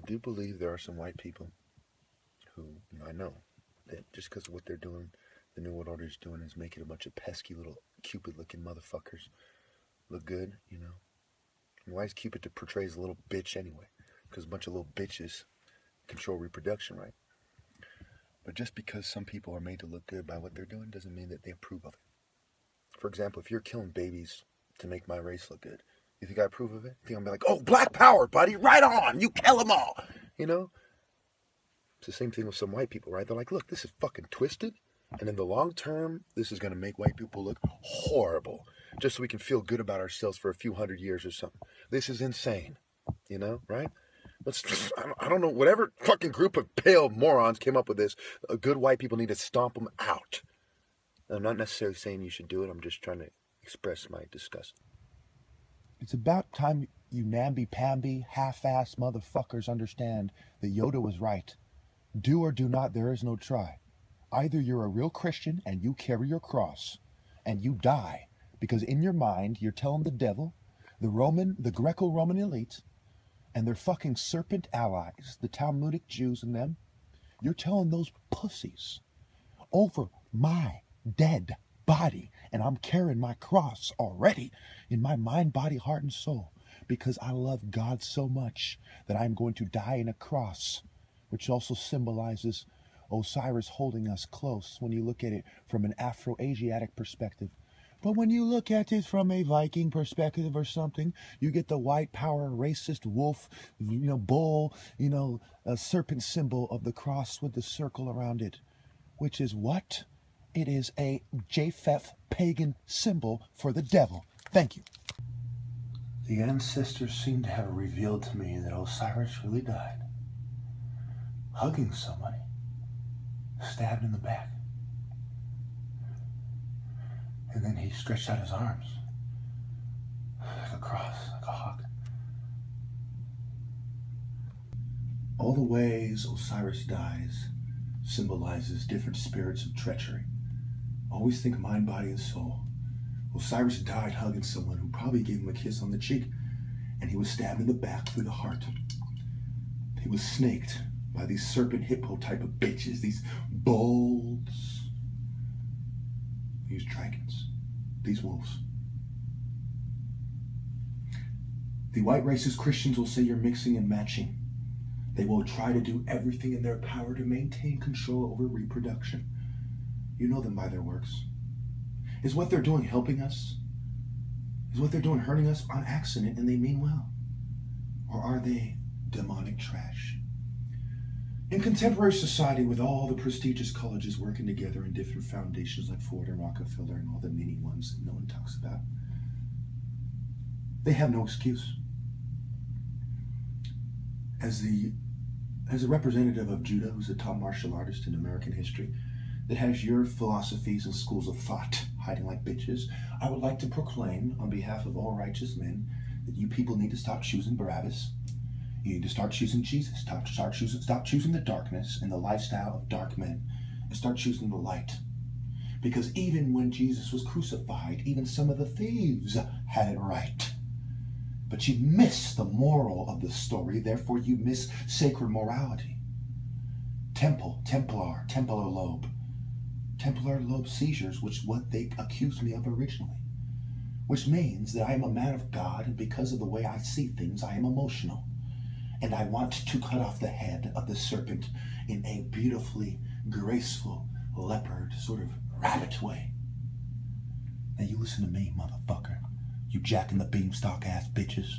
do believe there are some white people who, I know that just because of what they're doing, the New World Order is doing is making a bunch of pesky little Cupid-looking motherfuckers look good. And why is Cupid to portray as a little bitch anyway? Because a bunch of little bitches control reproduction, right? But just because some people are made to look good by what they're doing doesn't mean that they approve of it. For example, if you're killing babies to make my race look good, you think I approve of it? You think I'm like, oh, black power, buddy, right on, you kill them all, It's the same thing with some white people, right? They're like, look, this is fucking twisted, and in the long term, this is going to make white people look horrible, just so we can feel good about ourselves for a few hundred years or something. This is insane, right? I don't know, whatever fucking group of pale morons came up with this, good white people need to stomp them out. I'm not necessarily saying you should do it. I'm just trying to express my disgust. It's about time you namby-pamby, half-ass motherfuckers understand that Yoda was right. Do or do not, there is no try. Either you're a real Christian and you carry your cross and you die because in your mind you're telling the devil, the Greco-Roman elite, and their fucking serpent allies, the Talmudic Jews and them, you're telling those pussies over my dead body, and I'm carrying my cross already in my mind, body, heart, and soul, because I love God so much that I'm going to die in a cross, which also symbolizes Osiris holding us close when you look at it from an Afro-Asiatic perspective. But when you look at it from a Viking perspective or something, you get the white power, racist wolf, bull, a serpent symbol of the cross with the circle around it, which is what? It is a Japheth pagan symbol for the devil. Thank you. The ancestors seem to have revealed to me that Osiris really died, hugging somebody, stabbed in the back. And then he stretched out his arms, like a cross, like a hawk. All the ways Osiris dies symbolizes different spirits of treachery. Always think mind, body, and soul. Osiris died hugging someone who probably gave him a kiss on the cheek, and he was stabbed in the back through the heart. He was snaked by these serpent hippo type of bitches, these bulls, these dragons, these wolves. The white racist Christians will say you're mixing and matching. They will try to do everything in their power to maintain control over reproduction. You know them by their works. Is what they're doing helping us? Is what they're doing hurting us on accident and they mean well? Or are they demonic trash? In contemporary society, with all the prestigious colleges working together in different foundations like Ford and Rockefeller and all the mini ones that no one talks about, they have no excuse. As a representative of Judah, who's the top martial artist in American history, that has your philosophies and schools of thought hiding like bitches, I would like to proclaim on behalf of all righteous men that you people need to stop choosing Barabbas. You need to start choosing Jesus. Stop choosing the darkness and the lifestyle of dark men, and start choosing the light. Because even when Jesus was crucified, even some of the thieves had it right. But you miss the moral of the story, therefore you miss sacred morality. Templar lobe seizures, which is what they accused me of originally. Which means that I am a man of God, and because of the way I see things, I am emotional. And I want to cut off the head of the serpent in a beautifully graceful leopard sort of rabbit way. Now you listen to me, motherfucker. You jack in the beanstalk ass bitches.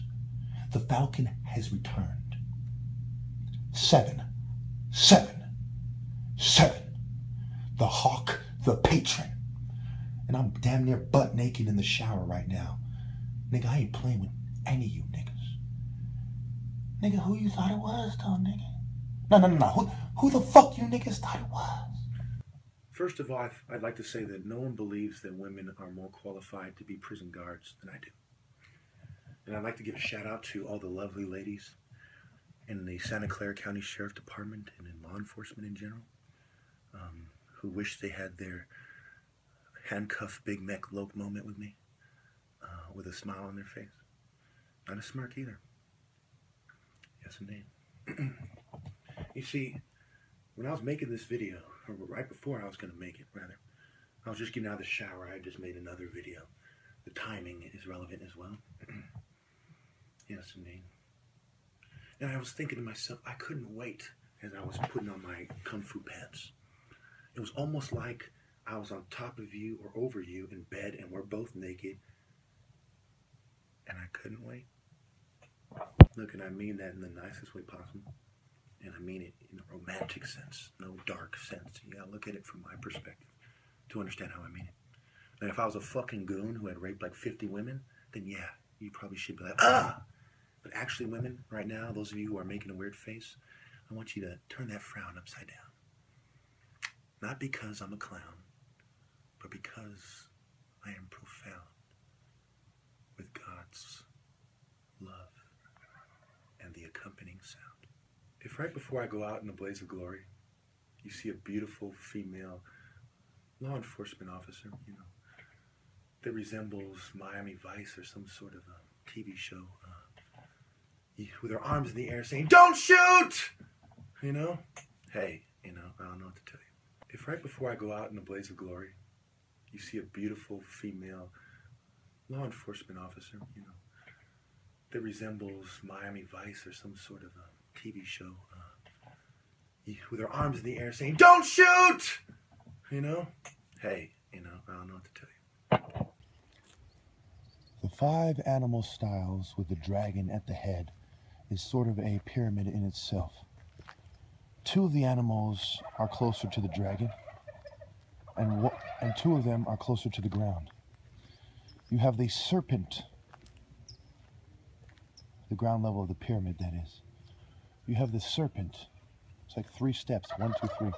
The falcon has returned. 7. The hawk, the patron. And I'm damn near butt naked in the shower right now. Nigga, I ain't playing with any of you niggas. Nigga, who you thought it was, though, nigga? No. Who the fuck you niggas thought it was? First of all, I'd like to say that no one believes that women are more qualified to be prison guards than I do. And I'd like to give a shout out to all the lovely ladies in the Santa Clara County Sheriff Department and in law enforcement in general, who wish they had their handcuff Big Mac Loke moment with me, with a smile on their face. Not a smirk either. Yes, indeed. You see, when I was making this video, or right before I was going to make it, rather, I was just getting out of the shower. I just made another video. The timing is relevant as well. Yes, indeed. And I was thinking to myself, I couldn't wait as I was putting on my Kung Fu pants. It was almost like I was on top of you or over you in bed and we're both naked. And I couldn't wait. Look, and I mean that in the nicest way possible. And I mean it in a romantic sense, no dark sense. You gotta look at it from my perspective to understand how I mean it. And if I was a fucking goon who had raped like 50 women, then yeah, you probably should be like, ah! But actually, women, right now, those of you who are making a weird face, I want you to turn that frown upside down. Not because I'm a clown, but because I am profound with God's love and the accompanying sound. If right before I go out in a blaze of glory, you see a beautiful female law enforcement officer, you know, that resembles Miami Vice or some sort of a TV show, with her arms in the air saying, "Don't shoot!" You know? Hey, you know, I don't know what to tell you. If right before I go out in a blaze of glory, you see a beautiful female law enforcement officer, you know, that resembles Miami Vice or some sort of a TV show, with her arms in the air saying, "Don't shoot!" You know? Hey, you know, I don't know what to tell you. The 5 animal styles with the dragon at the head is sort of a pyramid in itself. 2 of the animals are closer to the dragon, and 2 of them are closer to the ground. You have the serpent, the ground level of the pyramid, that is. You have the serpent. It's like 3 steps, 1, 2, 3.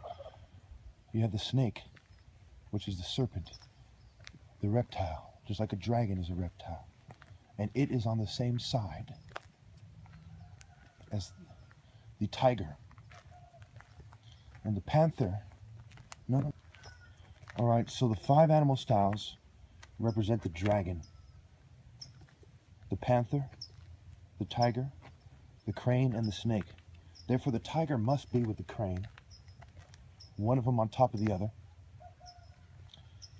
You have the snake, which is the serpent, the reptile, just like a dragon is a reptile. And it is on the same side as the tiger. And the panther, no. All right, so the 5 animal styles represent the dragon, the panther, the tiger, the crane, and the snake. Therefore, the tiger must be with the crane, one of them on top of the other.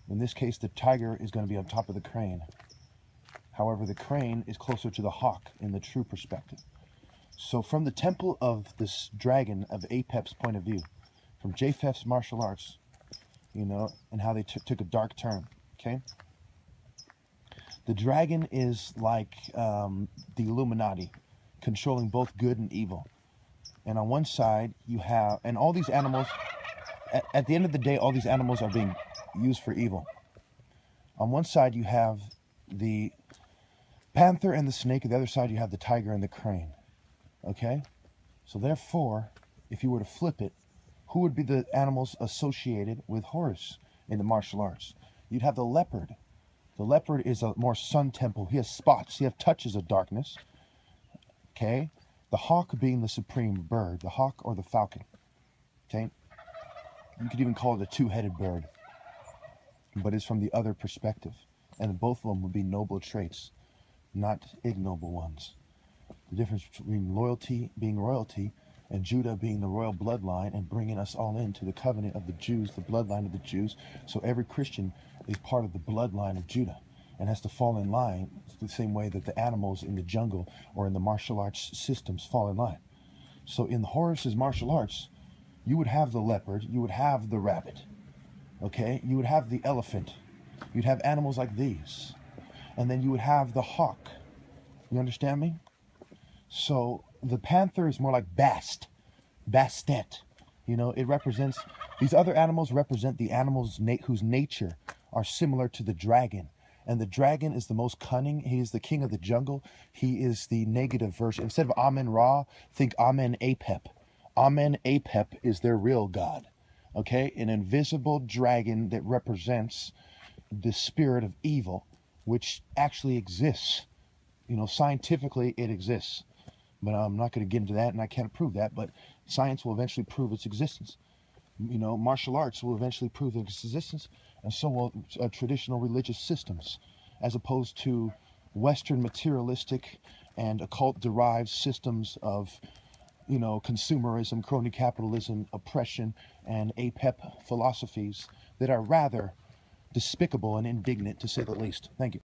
In this case, the tiger is going to be on top of the crane. However, the crane is closer to the hawk in the true perspective. So from the temple of this dragon, of Apep's point of view, from Japheth's martial arts, you know, and how they took a dark turn, okay? The dragon is like the Illuminati, controlling both good and evil. And on one side, you have, and all these animals, at the end of the day, all these animals are being used for evil. On one side, you have the panther and the snake. On the other side, you have the tiger and the crane. Okay? So therefore, if you were to flip it, who would be the animals associated with Horus in the martial arts? You'd have the leopard. The leopard is a more sun temple. He has spots. He has touches of darkness. Okay? The hawk being the supreme bird. The hawk or the falcon. Okay? You could even call it a 2-headed bird. But it's from the other perspective. And both of them would be noble traits, not ignoble ones. The difference between loyalty being royalty and Judah being the royal bloodline and bringing us all into the covenant of the Jews, the bloodline of the Jews. So every Christian is part of the bloodline of Judah and has to fall in line the same way that the animals in the jungle or in the martial arts systems fall in line. So in Horus's martial arts, you would have the leopard, you would have the rabbit, okay? You would have the elephant. You'd have animals like these. And then you would have the hawk. You understand me? So the panther is more like Bastet. You know, it represents, these other animals represent the animals whose nature are similar to the dragon. And the dragon is the most cunning. He is the king of the jungle. He is the negative version. Instead of Amen-Ra, think Amen-Apep. Amen-Apep is their real god. Okay? An invisible dragon that represents the spirit of evil, which actually exists. You know, scientifically it exists. But I'm not going to get into that, and I can't prove that, but science will eventually prove its existence. You know, martial arts will eventually prove its existence, and so will traditional religious systems, as opposed to Western materialistic and occult-derived systems of consumerism, crony capitalism, oppression, and APEP philosophies that are rather despicable and indignant, to say the least. Thank you.